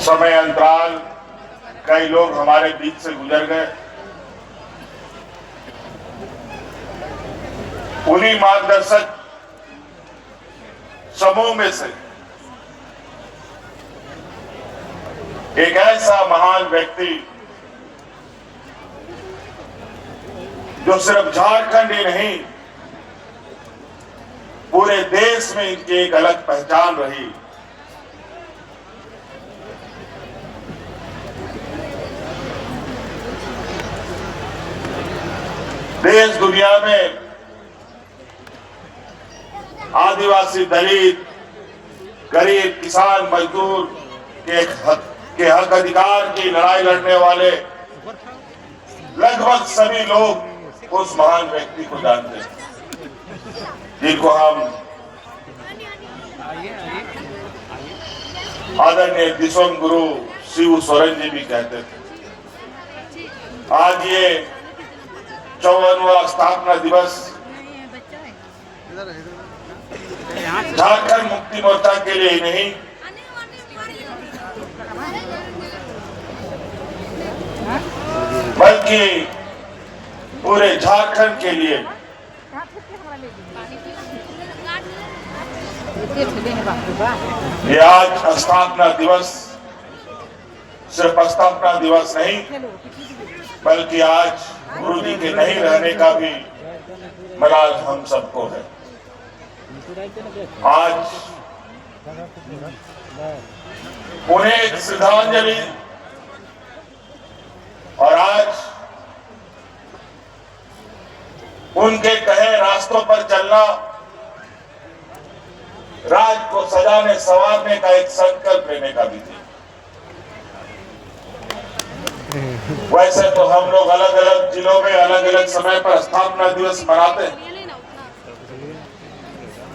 समय अंतराल कई लोग हमारे बीच से गुजर गए। उन्हीं मार्गदर्शक समूह में से एक ऐसा महान व्यक्ति जो सिर्फ झारखंड ही नहीं पूरे देश में इनकी एक अलग पहचान रही। देश दुनिया में आदिवासी, दलित, गरीब, किसान, मजदूर के हक अधिकार की लड़ाई लड़ने वाले लगभग सभी लोग उस महान व्यक्ति को जानते हैं, जिनको हम आदरणीय दिसोम गुरु शिव सोरेन जी भी कहते थे। आज ये 54वां स्थापना दिवस झारखंड मुक्ति मोर्चा के लिए ही नहीं बल्कि पूरे झारखंड के लिए ये आज स्थापना दिवस सिर्फ स्थापना दिवस नहीं बल्कि आज गुरु जी के नहीं रहने का भी मलाल हम सबको है। आज उन्हें एक श्रद्धांजलि और आज उनके कहे रास्तों पर चलना, राज को सजाने संवारने का एक संकल्प लेने का भी थी। वैसे तो हम लोग अलग अलग जिलों में अलग अलग समय पर स्थापना दिवस मनाते हैं,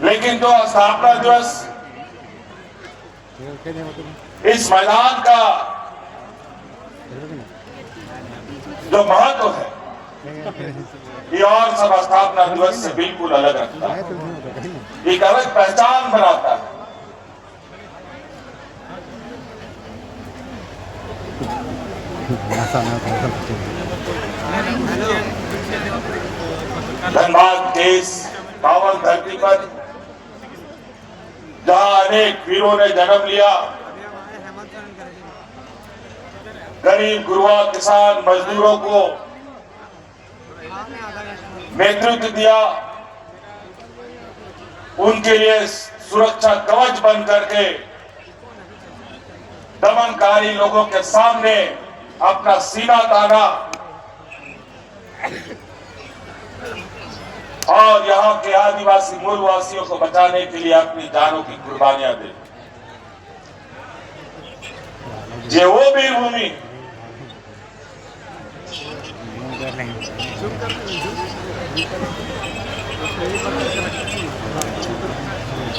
लेकिन जो स्थापना दिवस इस मैदान का जो महत्व है ये और सब स्थापना दिवस से बिल्कुल अलग रखता है, एक अलग पहचान बनाता है। धनबाद के इस पावन धरती पर जहां अनेक वीरों ने जन्म लिया, गरीब, गुरुआ, किसान, मजदूरों को नेतृत्व दिया, उनके लिए सुरक्षा कवच बन करके दमनकारी लोगों के सामने अपना सीना ताना और यहाँ के आदिवासी मूलवासियों को बचाने के लिए अपनी जानों की कुर्बानियां दी। जे वो वीरभूमि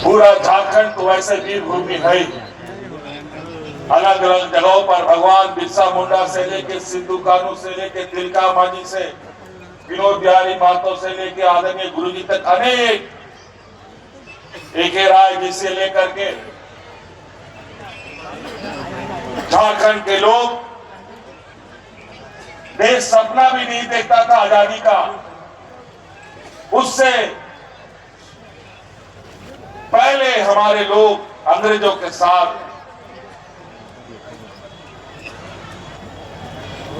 पूरा झारखंड तो वैसे वीरभूमि है। अलग अलग जगहों पर भगवान बिरसा मुंडा से लेके सिद्धू कानू से लेके तिलका मांझी से विनोद बिहारी महतो से लेके आदरणीय गुरु जी तक अनेक ए.के. राय जी से लेकर के झारखंड के लोग देश सपना भी नहीं देखता था आजादी का, उससे पहले हमारे लोग अंग्रेजों के साथ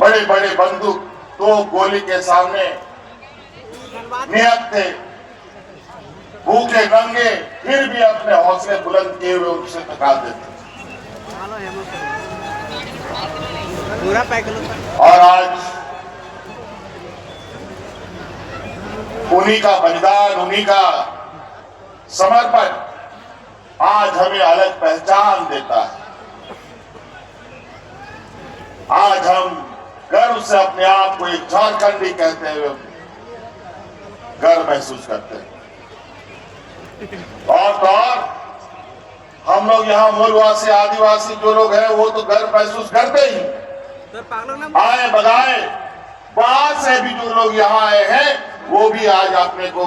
बड़े बड़े बंदूक तो गोली के सामने निहत्थे, भूखे नंगे, फिर भी अपने हौसले बुलंद किए हुए उनसे टकरा देते। और आज उन्हीं का बलिदान, उन्हीं का समर्पण आज हमें अलग पहचान देता है। आज हम गर्व से अपने आप को एक झारखंडी कहते हुए गर्व महसूस करते हैं। और तो और हम लोग यहाँ मूलवासी, आदिवासी जो लोग हैं वो तो गर्व महसूस करते ही, आए बगाए बाहर से भी जो लोग यहाँ आए हैं वो भी आज अपने को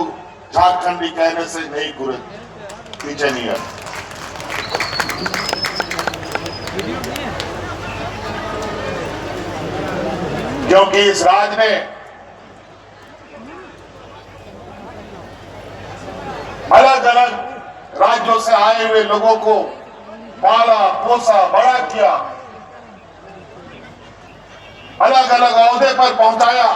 झारखंडी कहने से नहीं पीछे नहीं है। क्योंकि इस राज में अलग अलग राज्यों से आए हुए लोगों को पाला पोसा बड़ा किया, अलग अलग ओहदे पर पहुंचाया।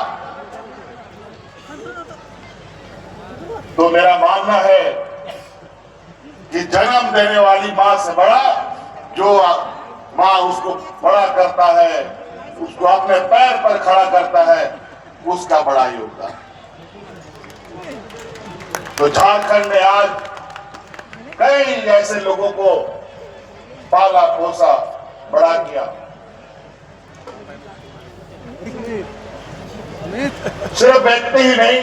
तो मेरा मानना है कि जन्म देने वाली मां से बड़ा जो मां उसको बड़ा करता है, उसको अपने पैर पर खड़ा करता है, उसका बड़ा योगदान। तो झारखंड में आज कई ऐसे लोगों को पाला पोसा बड़ा किया। सिर्फ व्यक्ति ही नहीं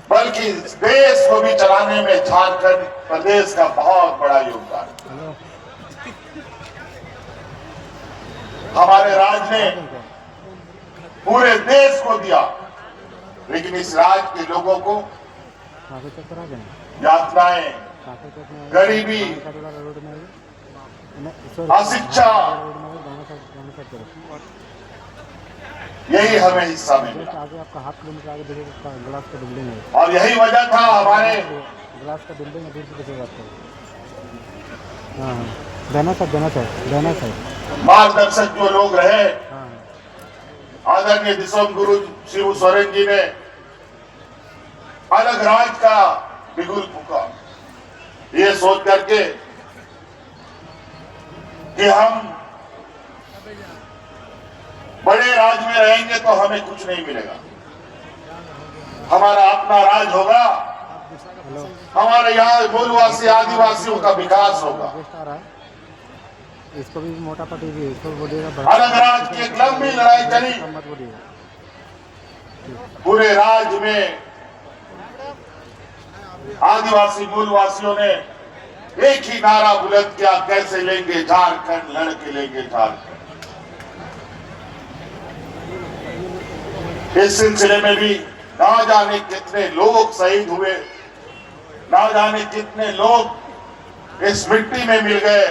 बल्कि देश को भी चलाने में झारखंड प्रदेश का बहुत बड़ा योगदान। हमारे राज्य ने पूरे देश को दिया, लेकिन इस राज्य के लोगों को यातनाएं, गरीबी, अशिक्षा, यही हमें हिस्सा मिला। आपका हाफ किलोमीटर आगे देखिए ग्लास का बिल्डिंग है, और यही वजह था हमारे ग्लास का बिल्डिंग है, दूर से देखिएगा आपको। हाँ, देना सर मार्गदर्शक जो लोग रहे, आदरणीय दिसोम गुरु शिव सोरेन जी ने अलग राज का बिगुल फूका, ये सोच करके कि हम बड़े राज में रहेंगे तो हमें कुछ नहीं मिलेगा, हमारा अपना राज होगा, हमारे यहाँ मूलवासी आदिवासियों का विकास होगा। इसको भी मोटा पटी भी इसको बोलिएगा। अलग राज की एक लंबी लड़ाई चली, पूरे राज्य में आदिवासी मूलवासियों ने एक ही नारा बुलंद किया, कैसे लेंगे झारखंड, लड़के लेंगे झारखंड। इस सिलसिले में भी ना जाने कितने लोग शहीद हुए, ना जाने कितने लोग इस मिट्टी में मिल गए,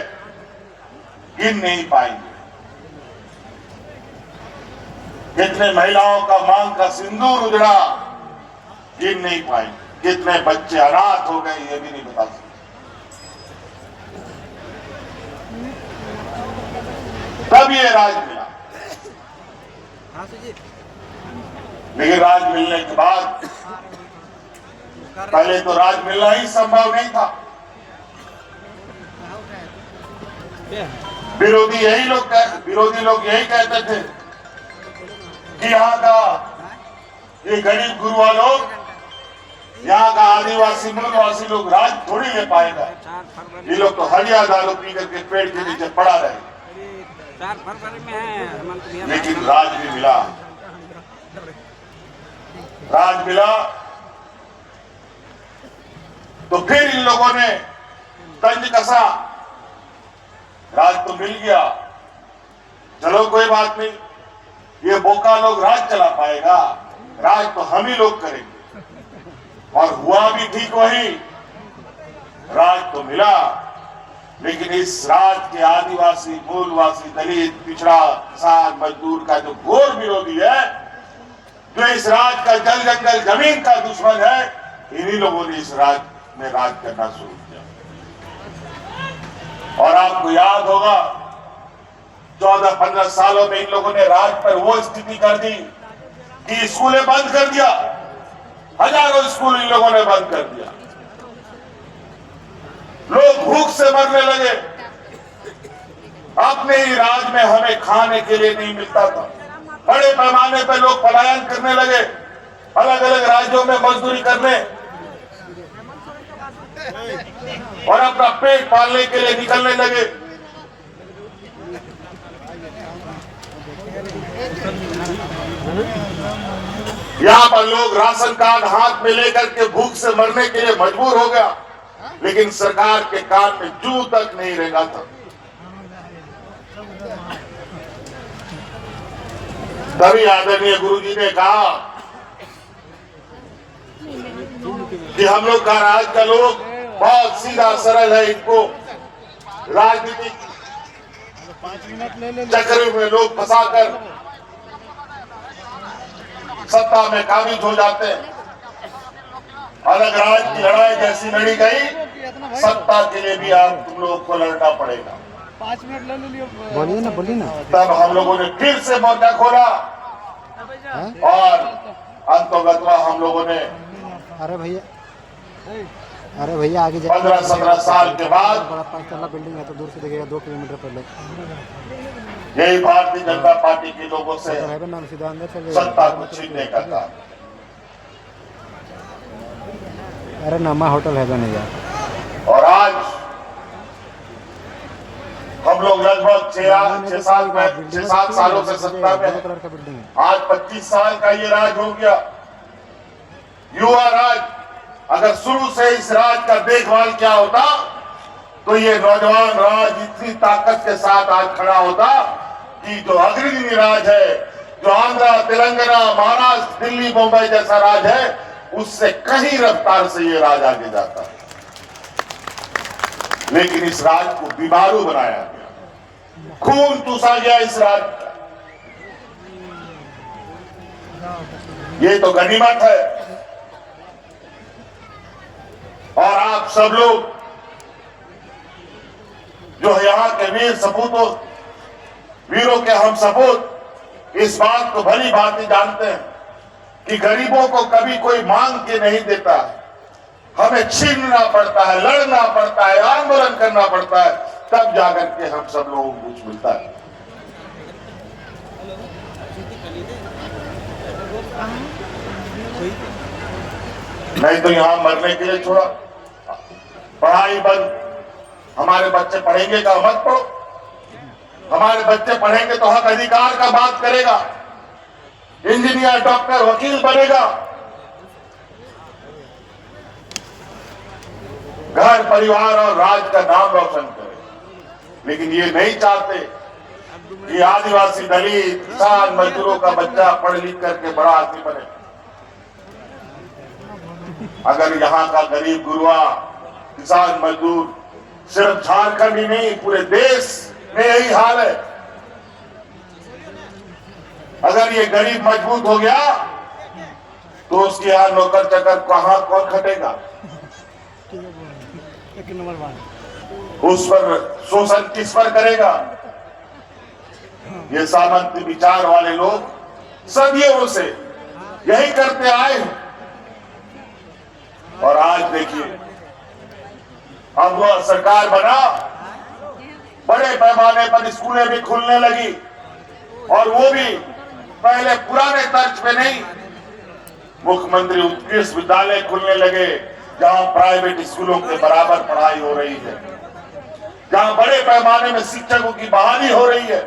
गिन नहीं पाएंगे। कितने महिलाओं का मांग का सिंदूर उजड़ा, गिन नहीं पाएंगे। कितने बच्चे अनाथ हो गए, ये भी नहीं बता सकते। तब ये राज मिला, लेकिन राज मिलने के बाद पहले तो राज मिलना ही संभव नहीं था। विरोधी लोग यही कहते थे कि यहाँ का ये गरीब गुरुआ लोग, यहाँ का आदिवासी मूलवासी लोग राज थोड़ी ले पाएगा, ये लोग तो हरिया दारू पी करके पेड़ के नीचे पड़ा रहे। लेकिन राज भी मिला, राज मिला तो फिर इन लोगों ने तंज कसा, राज तो मिल गया, चलो कोई बात नहीं, ये बोका लोग राज चला पाएगा, राज तो हम ही लोग करेंगे। और हुआ भी ठीक वही, राज तो मिला, लेकिन इस राज के आदिवासी मूलवासी दलित पिछड़ा किसान मजदूर का जो घोर विरोधी है, जो इस राज का जल जंगल जमीन का दुश्मन है, इन्हीं लोगों ने इस राज में राज करना शुरू किया। और आपको याद होगा 14-15 सालों में इन लोगों ने राज पर वो स्थिति कर दी कि स्कूलें बंद कर दिया, हजारों स्कूल इन लोगों ने बंद कर दिया, लोग भूख से मरने लगे, अपने ही राज में हमें खाने के लिए नहीं मिलता था, बड़े पैमाने पर लोग पलायन करने लगे, अलग अलग राज्यों में मजदूरी करने और अपना पेट पालने के लिए निकलने लगे। यहाँ पर लोग राशन कार्ड हाथ में लेकर के भूख से मरने के लिए मजबूर हो गया, लेकिन सरकार के कान में जू तक नहीं रेंगा था। तभी आदरणीय गुरुजी ने कहा कि हम लोग का राज का लोग बहुत सीधा सरल है, इनको राजनीतिक चक्र में लोग फंसाकर सत्ता में काबिज हो जाते हैं। अलग राज्य की लड़ाई जैसी लड़ी गई, सत्ता के लिए भी आप तुम लोगों को लड़ना पड़ेगा। 5 मिनट ले लियो। बोलिए ना। तब हम लोगों ने फिर से मोर्चा खोला और अंतोगत्वा हम लोगों ने अरे भैया आगे 15-17 साल के बाद बड़ा 5 तल्ला बिल्डिंग है, तो दूर से दिखेगा 2 किलोमीटर पहले। यही भारतीय जनता पार्टी के लोगों से नाम सीधा अंदर चल सत्ता को छीनने का काम। अरे नमा होटल है बनेगा। और आज हम लोग लगभग 6-7 सालों से सत्ता में कलर का बिल्डिंग है। आज 25 साल का ये राज हो गया, युवा राज। अगर शुरू से इस राज का देखभाल क्या होता तो ये नौजवान राज इतनी ताकत के साथ आज खड़ा होता कि जो अग्रणी राज है, जो आंध्रा, तेलंगाना, महाराष्ट्र, दिल्ली, मुंबई जैसा राज है, उससे कहीं रफ्तार से ये राज आगे जाता है। लेकिन इस राज को बीमारू बनाया गया, खून चूसा गया इस राज का। ये तो गनीमत है। और आप सब लोग जो यहाँ के वीर सपूतों, वीरों के हम सपूत इस बात को भली भांति जानते हैं कि गरीबों को कभी कोई मांग के नहीं देता है। हमें छीनना पड़ता है, लड़ना पड़ता है, आंदोलन करना पड़ता है, तब जाकर के हम सब लोगों को कुछ मिलता है। नहीं तो यहां मरने के लिए छोड़ा, पढ़ाई बंद। हमारे बच्चे पढ़ेंगे का मत पढ़ो। हमारे बच्चे पढ़ेंगे तो हक अधिकार का बात करेगा, इंजीनियर, डॉक्टर, वकील बनेगा, घर परिवार और राज्य का नाम रोशन करे। लेकिन ये नहीं चाहते कि आदिवासी, दलित, किसान, मजदूरों का बच्चा पढ़ लिख करके बड़ा आदमी बने। अगर यहाँ का गरीब गुरुआ, किसान, मजदूर, सिर्फ झारखंड ही नहीं पूरे देश में यही हाल है। अगर ये गरीब मजबूत हो गया तो उसके यहाँ नौकर चाकर कहां कौन खटेगा? उस पर शोषण किस पर करेगा? ये सामंत विचार वाले लोग सदियों से यही करते आए हैं। और आज देखिए, अब वह सरकार बना, बड़े पैमाने पर स्कूलें भी खुलने लगी, और वो भी पहले पुराने तर्ज पे नहीं। मुख्यमंत्री उत्कृष्ट विद्यालय खुलने लगे, जहां प्राइवेट स्कूलों के बराबर पढ़ाई हो रही है, जहां बड़े पैमाने में शिक्षकों की बहाली हो रही है।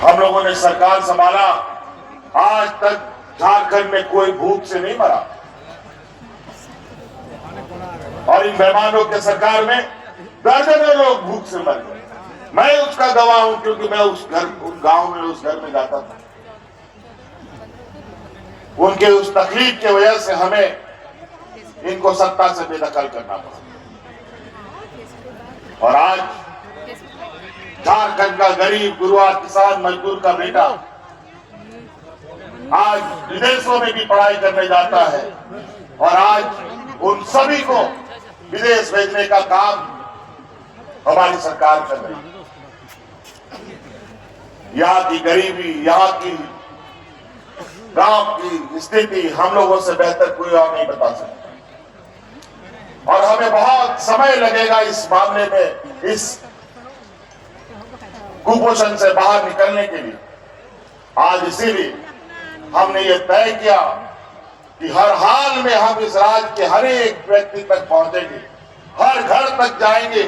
हम लोगों ने सरकार संभाला, आज तक झारखंड में कोई भूख से नहीं मरा। और इन मेहमानों के सरकार में दर्जनों लोग भूख से मर गए। मैं उसका गवाह हूं, क्योंकि मैं उस गांव में, उस घर में जाता था। उनके उस तकलीफ की वजह से हमें इनको सत्ता से बेदखल करना पड़ा। और आज झारखंड का गरीब गुरुआ, किसान, मजदूर का बेटा आज विदेशों में भी पढ़ाई करने जाता है, और आज उन सभी को विदेश भेजने का काम हमारी सरकार कर रही है। यहाँ की गरीबी, यहाँ की गांव की स्थिति हम लोगों से बेहतर कोई और नहीं बता सकता। और हमें बहुत समय लगेगा इस मामले में, इस कुपोषण से बाहर निकलने के लिए। आज इसीलिए हमने ये तय किया कि हर हाल में हम इस राज्य के हर एक व्यक्ति तक पहुंचेंगे, हर घर तक जाएंगे,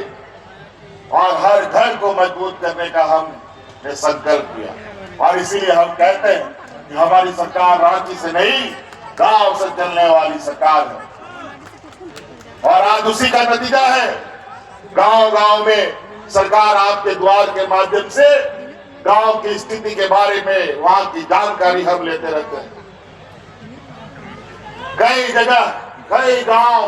और हर घर को मजबूत करने का हमने संकल्प किया। और इसीलिए हम कहते हैं कि हमारी सरकार रांची से नहीं, गांव से चलने वाली सरकार है। और आज उसी का नतीजा है, गांव-गांव में सरकार आपके द्वार के माध्यम से गांव की स्थिति के बारे में, वहां की जानकारी हम लेते रहते हैं। कई जगह, कई गांव